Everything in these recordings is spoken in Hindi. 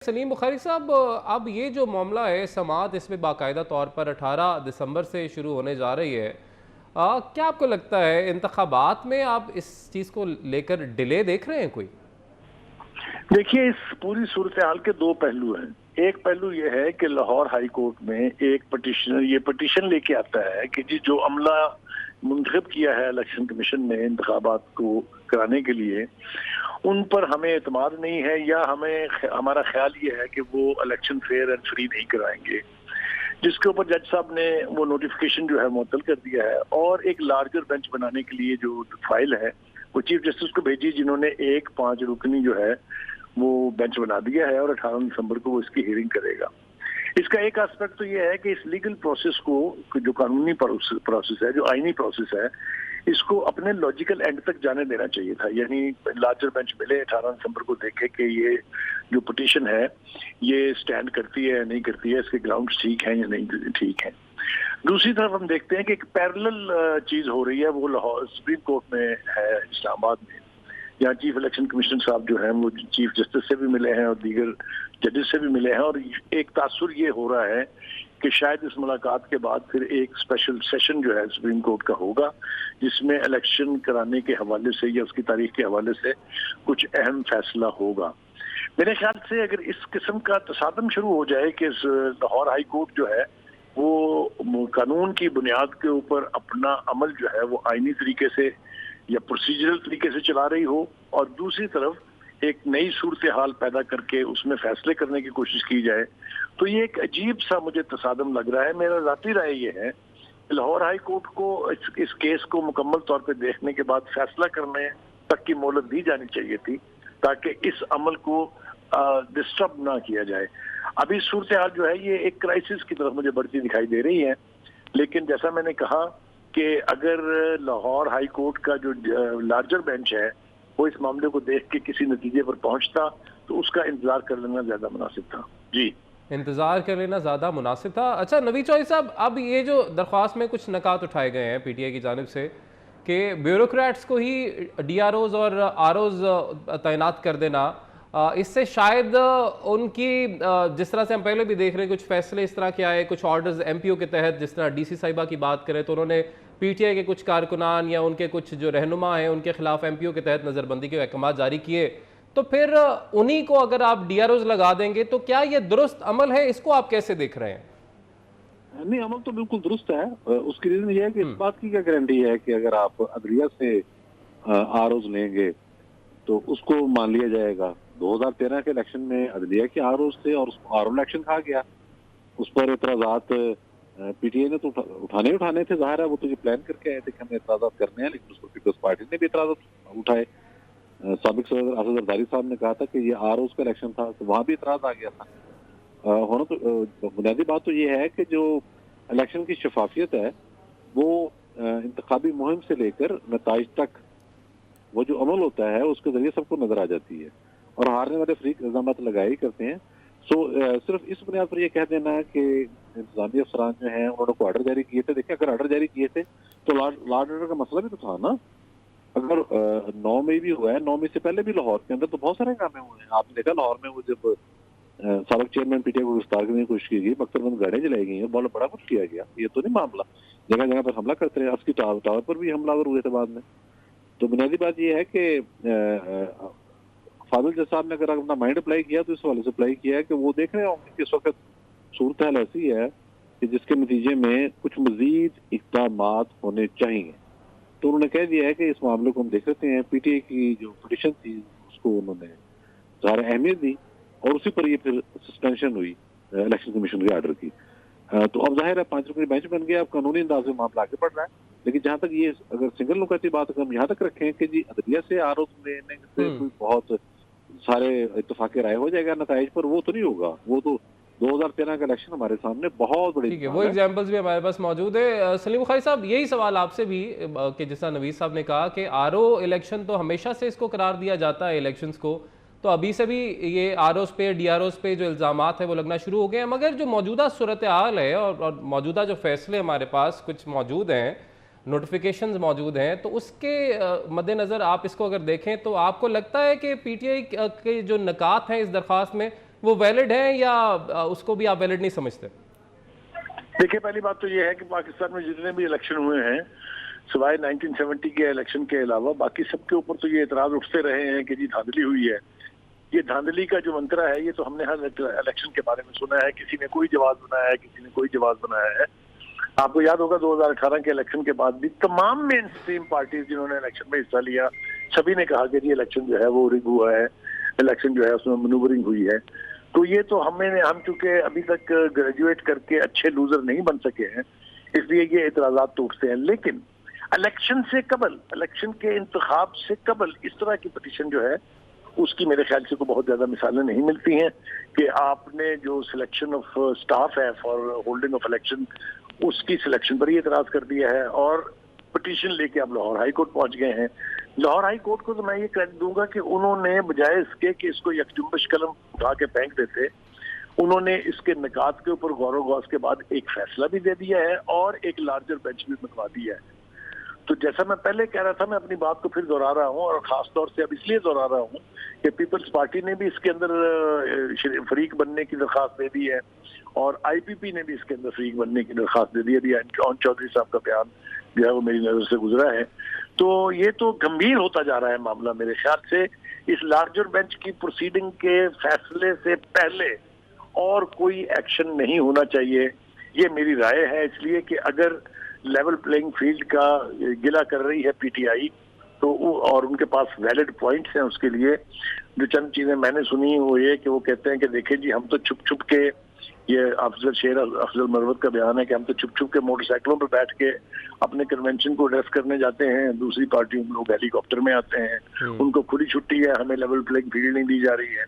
सलीम बुखारी साहब, अब ये जो मामला है समाअत इसमें बाकायदा तौर पर 18 दिसंबर से शुरू होने जा रही है। क्या आपको लगता है इंतखाबात में आप इस चीज़ को लेकर डिले देख रहे हैं कोई? देखिए, इस पूरी सूरत हाल के दो पहलू हैं। एक पहलू ये है कि लाहौर हाई कोर्ट में एक पिटिशनर ये पिटिशन लेके आता है कि जी जो अमला मुंतखब किया है इलेक्शन कमीशन ने इंतखाबात को कराने के लिए, उन पर हमें एतमाद नहीं है, या हमारा ख्याल ये है कि वो इलेक्शन फेयर एंड फ्री नहीं कराएंगे, जिसके ऊपर जज साहब ने वो नोटिफिकेशन जो है मुअत्तल कर दिया है। और एक लार्जर बेंच बनाने के लिए जो फाइल है वो चीफ जस्टिस को भेजी, जिन्होंने एक 5 रुकनी जो है वो बेंच बना दिया है और 18 दिसंबर को वो इसकी हियरिंग करेगा। इसका एक एस्पेक्ट तो ये है कि इस लीगल प्रोसेस को, जो कानूनी प्रोसेस है, जो आईनी प्रोसेस है, इसको अपने लॉजिकल एंड तक जाने देना चाहिए था। यानी लार्जर बेंच मिले, 18 दिसंबर को देखे कि ये जो पिटीशन है ये स्टैंड करती है या नहीं करती है, इसके ग्राउंड्स ठीक हैं या नहीं ठीक है। दूसरी तरफ हम देखते हैं कि एक पैरेलल चीज हो रही है, वो लाहौर सुप्रीम कोर्ट में है, इस्लामाबाद में। यहाँ चीफ इलेक्शन कमिश्नर साहब जो हैं वो चीफ जस्टिस से भी मिले हैं और दीगर जजेस से भी मिले हैं, और एक तासुर ये हो रहा है कि शायद इस मुलाकात के बाद फिर एक स्पेशल सेशन जो है सुप्रीम कोर्ट का होगा, जिसमें इलेक्शन कराने के हवाले से या उसकी तारीख के हवाले से कुछ अहम फैसला होगा। मेरे ख्याल से अगर इस किस्म का तसादम शुरू हो जाए कि लाहौर हाई कोर्ट जो है वो कानून की बुनियाद के ऊपर अपना अमल जो है वो आईनी तरीके से या प्रोसीजरल तरीके से चला रही हो, और दूसरी तरफ एक नई सूरत हाल पैदा करके उसमें फैसले करने की कोशिश की जाए, तो ये एक अजीब सा मुझे तसादम लग रहा है। मेरा ज़ाती राय ये है कि लाहौर हाई कोर्ट को इस केस को मुकम्मल तौर पर देखने के बाद फैसला करने तक की मोहलत दी जानी चाहिए थी, ताकि इस अमल को डिस्टर्ब ना किया जाए। अभी सूरत हाल जो है ये एक क्राइसिस की तरफ मुझे बढ़ती दिखाई दे रही है, लेकिन जैसा मैंने कहा कि अगर लाहौर हाई कोर्ट का जो लार्जर बेंच है वो इस मामले को देख के किसी नतीजे पर पहुंचता तो उसका इंतजार कर लेना ज्यादा मुनासिब था। जी, इंतज़ार कर लेना ज़्यादा मुनासिब था। अच्छा नवी चौधरी साहब, अब ये जो दरख्वास्त में कुछ नकात उठाए गए हैं पीटीआई की जानिब से कि ब्यूरोक्रेट्स को ही डीआरओज़ और आरओज़ तैनात कर देना, इससे शायद उनकी जिस तरह से हम पहले भी देख रहे हैं कुछ फैसले इस तरह के आए, कुछ ऑर्डर्स एमपीओ के तहत, जिस तरह डीसी साहिबा की बात करें तो उन्होंने पीटीआई के कुछ कारकुनान या उनके कुछ जो रहनुमा हैं उनके खिलाफ एमपीओ के तहत नज़रबंदी के अहकाम जारी किए, तो फिर उन्हीं को अगर आप डीआरओज लगा देंगे तो क्या ये दुरुस्त अमल है? इसको आप कैसे देख रहे हैं? नहीं, अमल तो बिल्कुल दुरुस्त है। उसकी रीजन ये है कि इस बात की क्या गारंटी है कि अगर आप अदलिया से आरओज लेंगे तो उसको मान लिया जाएगा। 2013 के इलेक्शन में अदलिया के आरओज थे और उसको आरओ इलेक्शन कहा गया। उस पर एतराजात पीटीआई ने तो उठाने थे, जाहिर है वो तो ये प्लान करके आए थे कि हमें एतराजात करने हैं, लेकिन उस पर पीपल्स पार्टी ने भी एतराजात उठाए। साबिक सदर असद जरदारी साहब ने कहा था कि ये आरओज का इलेक्शन था, तो वहां भी एतराज आ गया था। होना तो बुनियादी बात तो ये है कि जो इलेक्शन की शफाफियत है वो इंतखाबी मुहिम से लेकर नताइज तक वो जो अमल होता है उसके जरिए सबको नजर आ जाती है, और हारने वाले फरीक इल्जाम लगाए ही करते हैं। सिर्फ इस बुनियाद पर यह कह देना है कि इंतजामी अफसरान जो हैं उन्होंने को ऑर्डर जारी किए थे। देखिए, अगर ऑर्डर जारी किए थे तो लॉ ऑर्डर का मसला भी तो था ना। अगर 9 मई भी हुआ है, 9 मई से पहले भी लाहौर के अंदर तो बहुत सारे कामें हुए हैं। आपने देखा लाहौर में वो जब साबिक चेयरमैन पीटीआई को गिरफ्तार करने की कोशिश की गई, मकतबंद गाड़ियां जलाई गई हैं, बहुत बड़ा कुछ किया गया। ये तो नहीं मामला, जगह जगह पर हमला करते रहे। अस्की टावर पर भी हमलावर हुए थे बाद में। तो बुनियादी बात यह है कि फाजिल जज साहब ने अगर अपना माइंड अप्लाई किया तो इस हवाले से अप्लाई किया है कि वो देख रहे होंगे कि इस वक्त सूरत हाल ऐसी है कि जिसके नतीजे में कुछ मजीद इक़दाम होने चाहिए। तो उन्होंने कह दिया है कि इस मामले को हम देख लेते हैं। पीटीआई की जो पिटीशन थी उसको उन्होंने ज़ाहिर अहमियत दी और उसी पर ये फिर सस्पेंशन हुई इलेक्शन कमीशन के आर्डर की। तो अब जाहिर है 5 रुकनी बेंच बन गया, अब कानूनी अंदाज में मामला आगे बढ़ रहा है। लेकिन जहाँ तक ये अगर सिंगल नुकती बात अगर हम यहाँ तक रखें कि जी अदलिया से आरोप लेने से कोई बहुत सारे इत्तेफाक राय हो जाएगा नताइज पर, वो तो नहीं होगा। वो तो 2013 का इलेक्शन हमारे सामने बहुत बड़ी, ठीक है, वो एग्जांपल्स भी हमारे पास मौजूद है। सलीम बुखारी साहब, यही सवाल आपसे भी कि जैसा नवीद साहब ने कहा कि आरओ इलेक्शन तो हमेशा से इसको करार दिया जाता है इलेक्शंस को, तो अभी से भी ये आरओस पे डीआरओस पे जो इल्ज़ामात है वो लगना शुरू हो गए हैं। मगर जो मौजूदा सूरत हाल है और मौजूदा जो फैसले हमारे पास कुछ मौजूद हैं, नोटिफिकेशंस मौजूद हैं, तो उसके मद्देनज़र आप इसको अगर देखें तो आपको लगता है कि पीटीआई के जो नकात हैं इस दरख्वास्त में वो वैलिड है या उसको भी आप वैलिड नहीं समझते? देखिए, पहली बात तो ये है कि पाकिस्तान में जितने भी इलेक्शन हुए हैं, सिवाय 1970 के इलेक्शन के अलावा बाकी सबके ऊपर तो ये एतराज उठते रहे हैं कि जी धांधली हुई है। ये धांधली का जो मंत्रा है, ये तो हमने हर इलेक्शन के बारे में सुना है। किसी ने कोई जवाब बनाया है, किसी ने कोई जवाब बनाया है। आपको याद होगा 2018 के इलेक्शन के बाद भी तमाम मेन स्ट्रीम पार्टीज जिन्होंने इलेक्शन में हिस्सा लिया, सभी ने कहा कि जी इलेक्शन जो है वो रिग हुआ है, इलेक्शन जो है उसमें मनूवरिंग हुई है। तो ये तो हम चूंकि अभी तक ग्रेजुएट करके अच्छे लूजर नहीं बन सके हैं, इसलिए ये एतराजात तो उठते हैं। लेकिन इलेक्शन से कबल, इलेक्शन के इंतखाब से कबल इस तरह की पिटीशन जो है उसकी मेरे ख्याल से को बहुत ज्यादा मिसालें नहीं मिलती हैं कि आपने जो सिलेक्शन ऑफ स्टाफ है फॉर होल्डिंग ऑफ इलेक्शन, उसकी सिलेक्शन पर ही एतराज कर दिया है और पिटीशन लेके आप लाहौर हाई कोर्ट पहुंच गए हैं। लाहौर हाई कोर्ट को तो मैं ये क्रेडिट दूंगा कि उन्होंने बजाय इसके कि इसको यकजुम्बश कलम उठा के फेंक देते, उन्होंने इसके निकात के ऊपर गौर गौस के बाद एक फैसला भी दे दिया है और एक लार्जर बेंच भी बनवा दिया है। तो जैसा मैं पहले कह रहा था, मैं अपनी बात को फिर दोहरा रहा हूँ और खास तौर से अब इसलिए दोहरा रहा हूँ कि पीपल्स पार्टी ने भी इसके अंदर फरीक बनने की दरखास्त दे दी है और आईपीपी ने भी इसके अंदर फरीक बनने की दरखास्त दे दी है। अभी अन चौधरी साहब का बयान जो है वो मेरी नजर से गुजरा है। तो ये तो गंभीर होता जा रहा है मामला मेरे ख्याल से। इस लार्जर बेंच की प्रोसीडिंग के फैसले से पहले और कोई एक्शन नहीं होना चाहिए, ये मेरी राय है। इसलिए कि अगर लेवल प्लेइंग फील्ड का गिला कर रही है पीटीआई तो और उनके पास वैलिड पॉइंट्स हैं उसके लिए, जो चंद चीजें मैंने सुनी वो ये कि वो कहते हैं कि देखिए जी हम तो छुप छुप के, ये अफजल मरवत का बयान है कि हम तो छुप छुप के मोटरसाइकिलों पर बैठ के अपने कन्वेंशन को एड्रेस करने जाते हैं, दूसरी पार्टी हम लोग हेलीकॉप्टर में आते हैं, उनको खुली छुट्टी है, हमें लेवल प्लेइंग फील्ड नहीं दी जा रही है।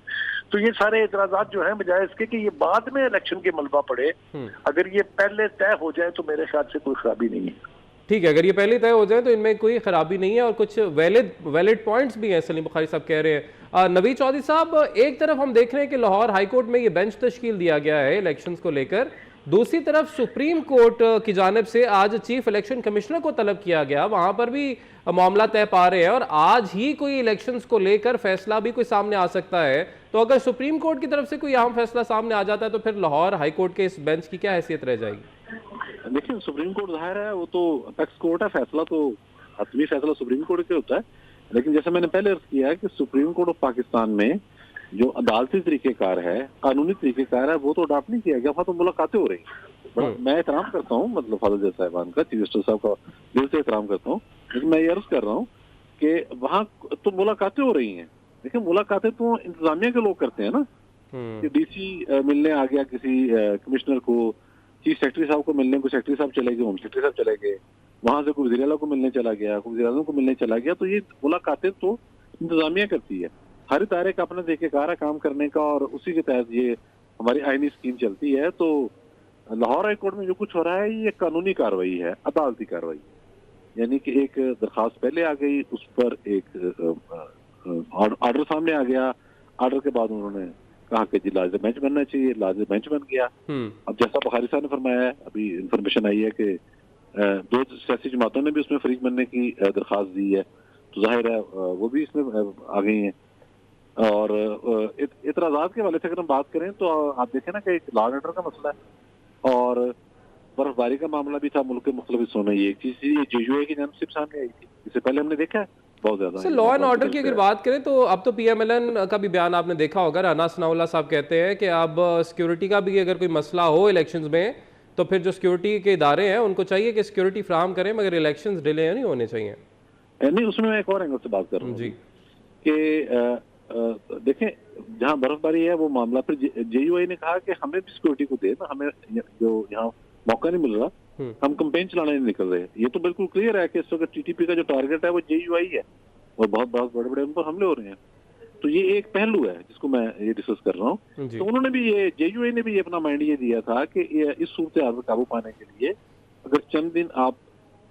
तो ये सारे एतराजात जो हैं, बजाय इसके कि ये बाद में इलेक्शन के मलबा पड़े, अगर ये पहले तय हो जाए तो मेरे ख्याल से कोई खराबी नहीं है। ठीक है, अगर ये पहले तय हो जाए तो इनमें कोई खराबी नहीं है और कुछ वैलिड पॉइंट्स भी हैं, सलीम बुखारी साहब कह रहे हैं। नवीद चौधरी साहब, एक तरफ हम देख रहे हैं कि लाहौर हाई कोर्ट में ये बेंच तश्कील दिया गया है इलेक्शंस को लेकर, दूसरी तरफ सुप्रीम कोर्ट की जानिब से आज चीफ इलेक्शन कमिश्नर को तलब किया गया, वहां पर भी मामला तय पा रहे हैं और आज ही कोई इलेक्शंस को लेकर फैसला भी कोई सामने आ सकता है। तो अगर सुप्रीम कोर्ट की तरफ से कोई अहम फैसला सामने आ जाता है तो फिर लाहौर हाई कोर्ट के इस बेंच की क्या हैसियत रह जाएगी? देखिए, सुप्रीम कोर्ट जाहिर है वो तो अपेक्स कोर्ट है, फैसला तो हतमी फैसला सुप्रीम कोर्ट के होता है। लेकिन जैसे मैंने पहले अर्ज किया है कि सुप्रीम कोर्ट ऑफ पाकिस्तान में जो अदालती तरीकेकार है, कानूनी तरीकेकार है, वो तो अडॉप्ट नहीं किया गया। वहाँ तो मुलाकातें हो रही। मैं एहतराम करता हूँ, मतलब फादर जज साहिबान का, चीफ जस्टिस साहब का दिल से एहतराम करता हूँ, लेकिन मैं ये अर्ज कर रहा हूँ कि वहाँ तो मुलाकातें हो रही हैं। देखिए, मुलाकातें तो इंतजामिया के लोग करते हैं ना, कि डीसी मिलने आ गया किसी कमिश्नर को, चीफ सेक्रेटरी साहब को मिलने को सेक्रेटरी साहब चले गए, होम सेक्रेटरी साहब चले गए, वहां से कोई वज़ीर आला को मिलने चला गया, कोई वज़ीर आज़म को मिलने चला गया। तो ये मुलाकातें तो इंतजामिया करती है। हर इदारे का अपना तरीक़ेकार है काम करने का और उसी के तहत ये हमारी आईनी स्कीम चलती है। तो लाहौर हाई कोर्ट में जो कुछ हो रहा है ये कानूनी कार्रवाई है, अदालती कार्रवाई, यानी कि एक दरखास्त पहले आ गई, उस पर एक ऑर्डर सामने आ गया, ऑर्डर के बाद उन्होंने कहा कि जी लार्जर बेंच बनना चाहिए, लार्जर बेंच बन गया। अब जैसा बुखारी साहब ने फरमाया है, अभी इंफॉर्मेशन आई है कि 2 सियासी जमातों ने भी उसमें फरीक बनने की दरखास्त दी है, तो जाहिर है वो भी इसमें आ गई हैं। और इतराजात के वाले से अगर हम बात करें तो आप देखें ना कि एक लॉ एंड ऑर्डर का मसला है और बर्फबारी का मामला भी था मुल्क के मुख्तलिफ हिस्सों में। ये एक चीज JUI की जानिब से सामने आई थी, इससे पहले हमने देखा है बहुत ज्यादा। लॉ एंड ऑर्डर की अगर बात करें तो अब तो PMLN का भी बयान आपने देखा होगा, राना सनाउल्लाह साहब कहते हैं कि अब सिक्योरिटी का भी अगर कोई मसला हो इलेक्शंस में तो फिर जो सिक्योरिटी के इदारे हैं उनको चाहिए कि सिक्योरिटी फ्राहम करें, मगर इलेक्शंस डिले नहीं होने चाहिए। नहीं, उसमें मैं एक और एंगल से बात कर रहा हूँ जी कि देखें, जहाँ बर्फबारी है वो मामला, फिर JUI ने कहा कि हमें भी सिक्योरिटी को दे ना, हमें जो यहाँ मौका नहीं मिल रहा, हम कंपेन चलाने नहीं निकल रहे। ये तो बिल्कुल क्लियर है कि इस वक्त TTP का जो टारगेट है वो JUI है और बहुत बहुत बड़े बड़े उन पर हमले हो रहे हैं। तो ये एक पहलू है जिसको मैं ये डिस्कस कर रहा हूँ। तो उन्होंने भी ये JUI ने भी अपना माइंड ये दिया था कि इस सूरत हाल पर काबू पाने के लिए अगर चंद दिन आप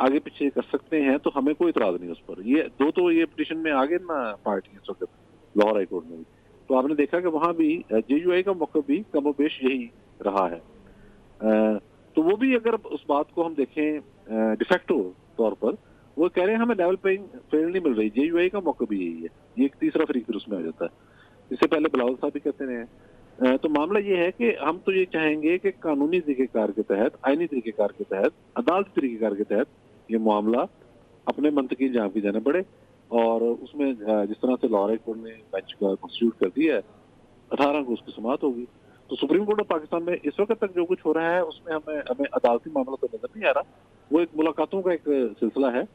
आगे पीछे कर सकते हैं तो हमें कोई इतराज नहीं उस पर। ये तो ये पिटीशन में आगे ना पार्टी इस वक्त लाहौर हाई कोर्ट में भी, तो आपने देखा कि वहां भी JUI का मौक़िफ़ भी कमोबेश यही रहा है। तो वो भी अगर उस बात को हम देखें डिफेक्टो तौर पर, वो कह रहे हैं हमें लेवल प्लेइंग फील्ड नहीं मिल रही। JUI का मौक़िफ़ भी यही है। ये एक तीसरा फरीक फिर उसमें आ जाता है। इससे पहले बिलावल साहब भी कहते रहे, तो मामला ये है कि हम तो ये चाहेंगे कि कानूनी तरीकेकार के तहत, आईनी तरीकेकार के तहत, अदालती तरीकेकार के तहत ये मामला अपने मंतकी जहाँ भी जाना पड़े। और उसमें जिस तरह से लाहौर हाई कोर्ट ने बेंच का कॉन्स्टिट्यूट कर दिया है, 18 को उसकी समाअत होगी। तो सुप्रीम कोर्ट ऑफ पाकिस्तान में इस वक्त तक जो कुछ हो रहा है उसमें हमें अदालती मामला तो नजर नहीं आ रहा, वो एक मुलाकातों का एक सिलसिला है।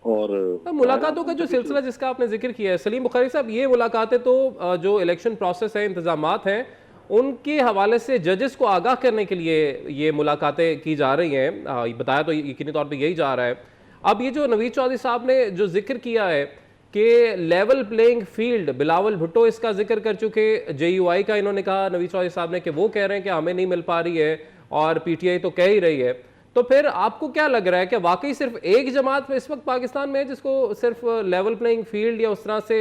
और मुलाकातों का जो सिलसिला जिसका आपने जिक्र किया है सलीम बुखारी साहब, ये मुलाकातें तो जो इलेक्शन प्रोसेस है, इंतजामात हैं, उनके हवाले से जजेस को आगाह करने के लिए ये मुलाकातें की जा रही हैं। बताया तो यकीनी तौर पे यही जा रहा है। अब ये जो नवीद चौधरी साहब ने जो जिक्र किया है कि level playing field, Bilawal Bhutto इसका जिक्र कर चुके, JUI का इन्होंने कहा नवीद चौधरी साहब ने कि वो कह रहे हैं कि हमें नहीं मिल पा रही है और PTI तो कह ही रही है। तो फिर आपको क्या लग रहा है कि वाकई सिर्फ एक जमात इस वक्त पाकिस्तान में है जिसको सिर्फ लेवल प्लेइंग फील्ड या उस तरह से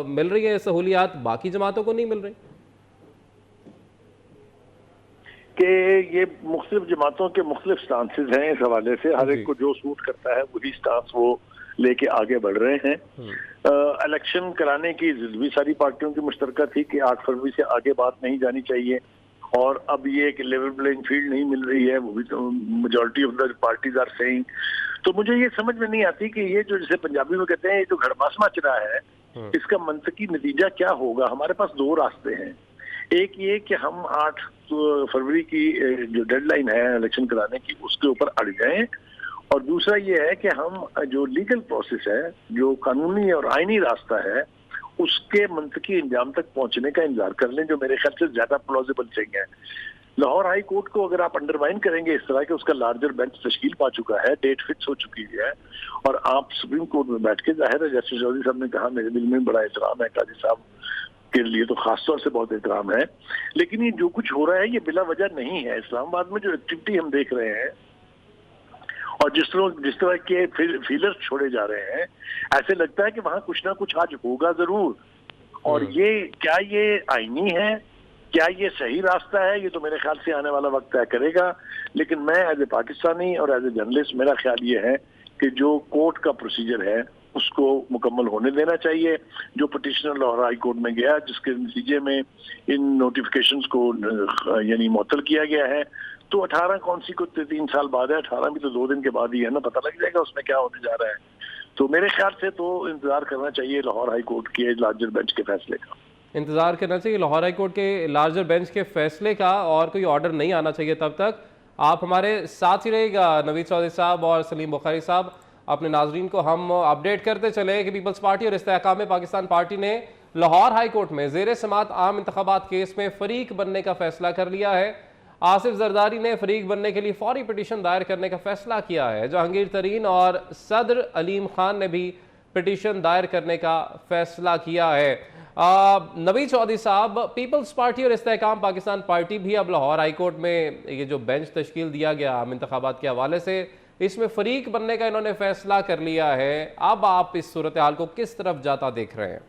मिल रही है सहूलियात, बाकी जमातों को नहीं मिल रही? कि ये मुख्तलिफ जमातों के मुख्तलिफ स्टांसेस हैं इस हवाले से, हर एक को जो सूट करता है वही स्टांस वो लेके आगे बढ़ रहे हैं। इलेक्शन कराने की भी सारी पार्टियों की मुश्तरका थी कि 8 फरवरी से आगे बात नहीं जानी चाहिए, और अब ये कि लेवल प्लेइंग फील्ड नहीं मिल रही है, वो भी तो majority of the parties are saying. तो मुझे ये समझ में नहीं आती कि ये जो जैसे पंजाबी में कहते हैं ये जो घड़मास मच रहा है, इसका मंतकी नतीजा क्या होगा। हमारे पास दो रास्ते हैं, एक ये कि हम 8 फरवरी की जो डेडलाइन है इलेक्शन कराने की उसके ऊपर अड़ जाएं, और दूसरा ये है कि हम जो लीगल प्रोसेस है, जो कानूनी और आईनी रास्ता है, उसके मंतकी इंजाम तक पहुंचने का इंतजार कर लें, जो मेरे ख्याल से ज्यादा प्लॉजिबल चाहिए। लाहौर हाई कोर्ट को अगर आप अंडरमाइन करेंगे इस तरह के, उसका लार्जर बेंच तश्कील पा चुका है, डेट फिक्स हो चुकी है, और आप सुप्रीम कोर्ट में बैठ के, जाहिर है जस्टिस चौधरी साहब ने कहा मेरे दिल में बड़ा एहतराम है, काजी साहब के लिए तो खासतौर से बहुत एहतराम है, लेकिन ये जो कुछ हो रहा है ये बिला वजह नहीं है। इस्लामाबाद में जो एक्टिविटी हम देख रहे हैं और जिस तरह के फीलर्स छोड़े जा रहे हैं, ऐसे लगता है कि वहां कुछ ना कुछ आज होगा जरूर। और ये क्या ये आईनी है, क्या ये सही रास्ता है, ये तो मेरे ख्याल से आने वाला वक्त तय करेगा। लेकिन मैं एज ए पाकिस्तानी और एज ए जर्नलिस्ट, मेरा ख्याल ये है कि जो कोर्ट का प्रोसीजर है उसको मुकम्मल होने देना चाहिए। जो पिटिशनर लाहौर हाई कोर्ट में गया, जिसके नतीजे में इन नोटिफिकेशंस को यानी मुअत्तल किया गया है, तो 18 कौन सी को 3 साल बाद है, 18 भी तो 2 दिन के बाद ही है ना, पता लग जाएगा उसमें क्या होने जा रहा है। तो मेरे ख्याल से तो इंतजार करना चाहिए लाहौर हाई कोर्ट के लार्जर बेंच के फैसले का। इंतजार करना चाहिए लाहौर हाई कोर्ट के लार्जर बेंच के फैसले का, और कोई ऑर्डर नहीं आना चाहिए तब तक। आप हमारे साथ ही रहेगा नवीद चौधरी साहब और सलीम बुखारी साहब। अपने नाजरीन को हम अपडेट करते चले कि पीपल्स पार्टी और इस्तेहकाम पाकिस्तान पार्टी ने लाहौर हाई कोर्ट में ज़ेर समात आम इंतखाबात केस में फरीक बनने का फैसला कर लिया है। आसिफ जरदारी ने फरीक बनने के लिए फौरी पिटीशन दायर करने का फैसला किया है। जहांगीर तरीन और सदर अलीम खान ने भी पिटीशन दायर करने का फैसला किया है। नवीद चौधरी साहब, पीपल्स पार्टी और इस्तेहकाम पाकिस्तान पार्टी भी अब लाहौर हाई कोर्ट में ये जो बेंच तश्कील दिया गया आम इंतखाबात के हवाले से, इसमें फरीक बनने का इन्होंने फैसला कर लिया है। अब आप इस सूरत हाल को किस तरफ जाता देख रहे हैं?